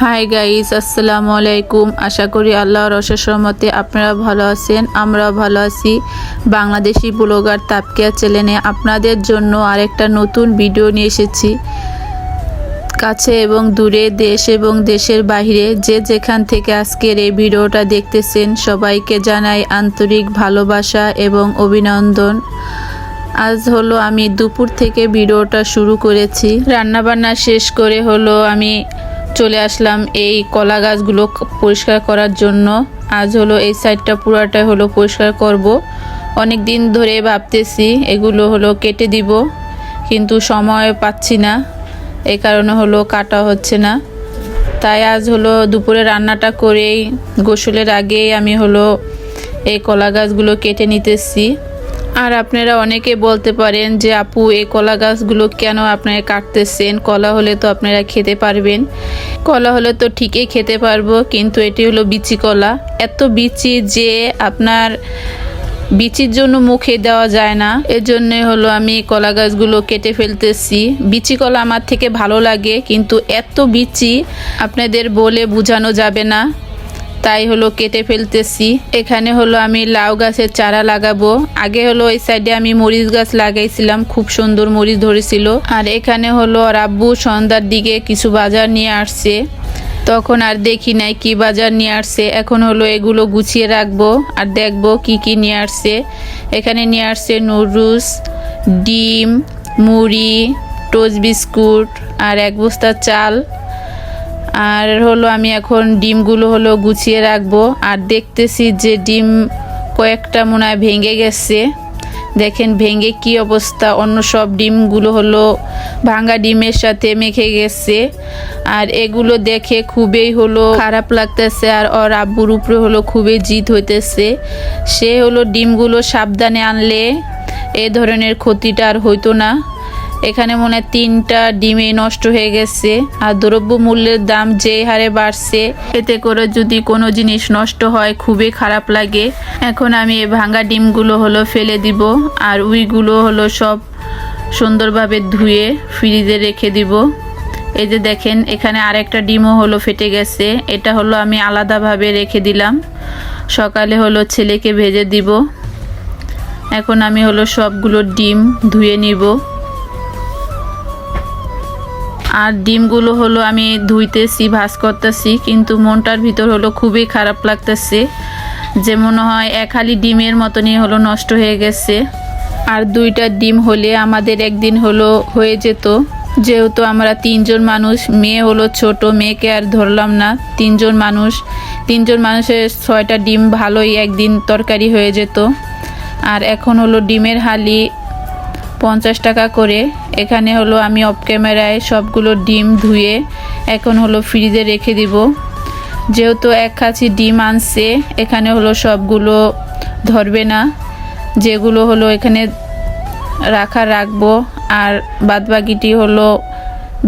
Hi guys, আসসালামু আলাইকুম। আশা করি আল্লাহর অশেষ রহমতে আপনারা ভালো আছেন, আমরাও ভালো আছি। বাংলাদেশি ব্লগার তাপকিয়া চ্যানেলে আপনাদের জন্য আরেকটা নতুন ভিডিও নিয়ে এসেছি। কাছে এবং দূরে, দেশ এবং দেশের বাইরে যে যেখান থেকে আজকের এই ভিডিওটা দেখতেছেন সবাইকে জানাই আন্তরিক ভালোবাসা এবং অভিনন্দন। আজ হলো আমি দুপুর থেকে ভিডিওটা শুরু করেছি। রান্নাবান্না শেষ করে হলো আমি চলে আসলাম এই কলা গাছগুলো পরিষ্কার করার জন্য। আজ হলো এই সাইডটা পুরাটা হলো পরিষ্কার করব। অনেক দিন ধরে ভাবতেছি এগুলো হলো কেটে দিব, কিন্তু সময় পাচ্ছি না, এই কারণে হলো কাটা হচ্ছে না। তাই আজ হলো দুপুরে রান্নাটা করেই গোসলের আগেই আমি হলো এই কলা গাছগুলো কেটে নিতেছি। আর আপনারা অনেকে বলতে পারেন যে আপু এই কলা গাছগুলো কেন আপনারা কাটতেছেন, কলা হলে তো আপনারা খেতে পারবেন। কলা হলে তো ঠিকই খেতে পারবো, কিন্তু এটি হলো বিচি কলা। এত বিচি যে আপনার বিচির জন্য মুখে দেওয়া যায় না, এজন্য হলো আমি কলা গাছগুলো কেটে ফেলতেছি। বিচি কলা আমার থেকে ভালো লাগে, কিন্তু এত বিচি আপনাদের বলে বোঝানো যাবে না, তাই হলো কেটে ফেলতেছি। এখানে হলো আমি লাউ গাছের চারা লাগাবো। আগে হলো এই সাইডে আমি মরিচ গাছ লাগাইছিলাম, খুব সুন্দর মরিচ ধরেছিল। আর এখানে হলো আব্বু সন্ধ্যার দিকে কিছু বাজার নিয়ে আসছে, তখন আর দেখি নাই কি বাজার নিয়ে আসছে। এখন হলো এগুলো গুছিয়ে রাখবো আর দেখবো কি কি নিয়ে আসছে। এখানে নিয়ে আসছে নুডলস, ডিম, মুড়ি, টোস্ট বিস্কুট আর এক বস্তা চাল। আর হলো আমি এখন ডিমগুলো হলো গুছিয়ে রাখবো। আর দেখতেছি যে ডিম কয়েকটা মনে হয় ভেঙে গেছে, দেখেন ভেঙে কি অবস্থা। অন্য সব ডিমগুলো হলো ভাঙা ডিমের সাথে মেখে গেছে। আর এগুলো দেখে খুবই হলো খারাপ লাগতেছে, আর ওর আব্বুর উপরে হলো খুবই জিদ হইতেছে। সে হলো ডিমগুলো সাবধানে আনলে এ ধরনের ক্ষতিটা আর হইতো না। এখানে মনে হয় 3টা ডিমে নষ্ট হয়ে গেছে। আর দ্রব্য মূল্যের দাম যে হারে বাড়ছে, এতে করে যদি কোনো জিনিস নষ্ট হয় খুবই খারাপ লাগে। এখন আমি এই ভাঙা ডিমগুলো হলো ফেলে দিব, আর উইগুলো হলো সব সুন্দরভাবে ধুয়ে ফ্রিজে রেখে দিব। এই যে দেখেন এখানে আরেকটা ডিমও হলো ফেটে গেছে, এটা হলো আমি আলাদাভাবে রেখে দিলাম, সকালে হলো ছেলেকে ভেজে দিব। এখন আমি হলো সবগুলো ডিম ধুয়ে নিব। আর ডিমগুলো হলো আমি ধুইতেছি, ভাজ করতেছি, কিন্তু মনটার ভিতর হলো খুবই খারাপ লাগতেছে, যে মনে হয় এক হালি ডিমের মতনই হলো নষ্ট হয়ে গেছে। আর 2টা ডিম হলে আমাদের একদিন হলো হয়ে যেত, যেহেতু আমরা 3জন মানুষ, মেয়ে হলো ছোট, মেয়েকে আর ধরলাম না। 3জন মানুষের 6টা ডিম ভালোই একদিন তরকারি হয়ে যেত। আর এখন হলো ডিমের হালি 50 টাকা করে। এখানে হলো আমি অফ ক্যামেরায় সবগুলো ডিম ধুয়ে এখন হলো ফ্রিজে রেখে দিব। যেহেতু এক কাছি ডিম আনছে, এখানে হলো সবগুলো ধরবে না, যেগুলো হলো এখানে রাখবো, আর বাদবাকিটি হলো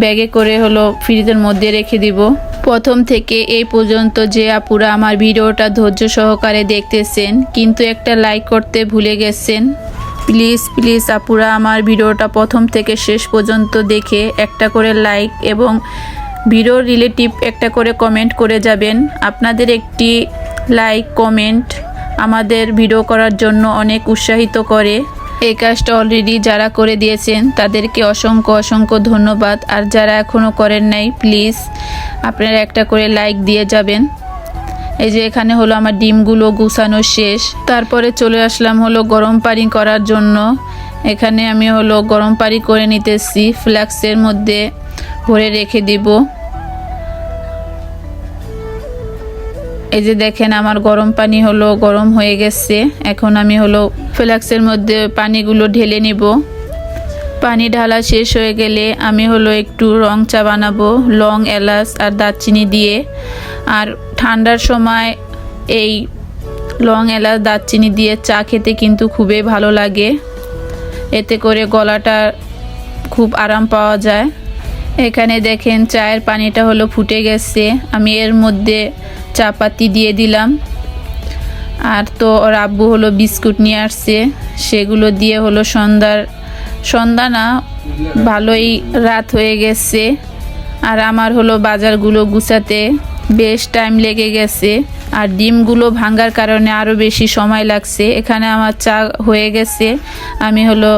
ব্যাগে করে হলো ফ্রিজের মধ্যে রেখে দিব। প্রথম থেকে এই পর্যন্ত যে আপুরা আমার ভিডিওটা ধৈর্য সহকারে দেখতেছেন, কিন্তু একটা লাইক করতে ভুলে গেছেন, প্লিজ আপুরা আমার ভিডিওটা প্রথম থেকে শেষ পর্যন্ত দেখে একটা করে লাইক এবং ভিডিও রিলেটিভ একটা করে কমেন্ট করে যাবেন। আপনাদের একটি লাইক কমেন্ট আমাদের ভিডিও করার জন্য অনেক উৎসাহিত করে। এই কাজটা অলরেডি যারা করে দিয়েছেন তাদেরকে অসংখ্য ধন্যবাদ। আর যারা এখনও করেন নাই, প্লিজ আপনারা একটা করে লাইক দিয়ে যাবেন। এই যে এখানে হলো আমার ডিমগুলো গুছানো শেষ। তারপরে চলে আসলাম হলো গরম পানি করার জন্য। এখানে আমি হলো গরম পানি করে নিতেছি, ফ্লাক্সের মধ্যে ভরে রেখে দিব। এই যে দেখেন আমার গরম পানি হলো গরম হয়ে গেছে। এখন আমি হলো ফ্লাক্সের মধ্যে পানিগুলো ঢেলে নিব। পানি ঢালা শেষ হয়ে গেলে আমি হলো একটু রং চা বানাবো, লং, এলাচ আর দারচিনি দিয়ে। আর ঠান্ডার সময় এই লং, এলাচ, দারচিনি দিয়ে চা খেতে কিন্তু খুবই ভালো লাগে, এতে করে গলাটা খুব আরাম পাওয়া যায়। এখানে দেখেন চায়ের পানিটা হলো ফুটে গেছে, আমি এর মধ্যে চা পাতি দিয়ে দিলাম। আর তো ওর আব্বু হলো বিস্কুট নিয়ে আসছে, সেগুলো দিয়ে হলো সন্ধ্যা না ভালোই রাত হয়ে গেছে। আর আমার হলো বাজারগুলো গুছাতে বেশ টাইম লেগে গেছে, আর ডিমগুলো ভাঙার কারণে আরও বেশি সময় লাগছে। এখানে আমার চা হয়ে গেছে, আমি হলো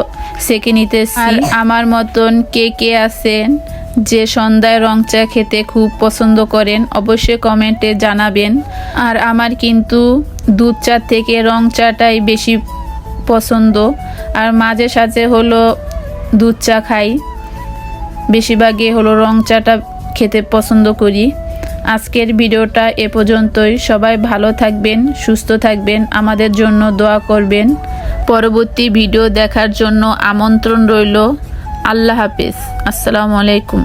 সেঁকে নিতেছি। আর আমার মতন কে কে আছেন যে সন্ধ্যায় রং চা খেতে খুব পছন্দ করেন, অবশ্যই কমেন্টে জানাবেন। আর আমার কিন্তু দুধ চা থেকে রং চাটাই বেশি পছন্দ, আর মাঝে সাঝে হলো দুধ চা খাই, বেশিরভাগই হলো রং চাটা খেতে পছন্দ করি। আজকের ভিডিওটা এ পর্যন্তই। সবাই ভালো থাকবেন, সুস্থ থাকবেন, আমাদের জন্য দোয়া করবেন। পরবর্তী ভিডিও দেখার জন্য আমন্ত্রণ রইল। আল্লাহ হাফেজ। আসসালামু আলাইকুম।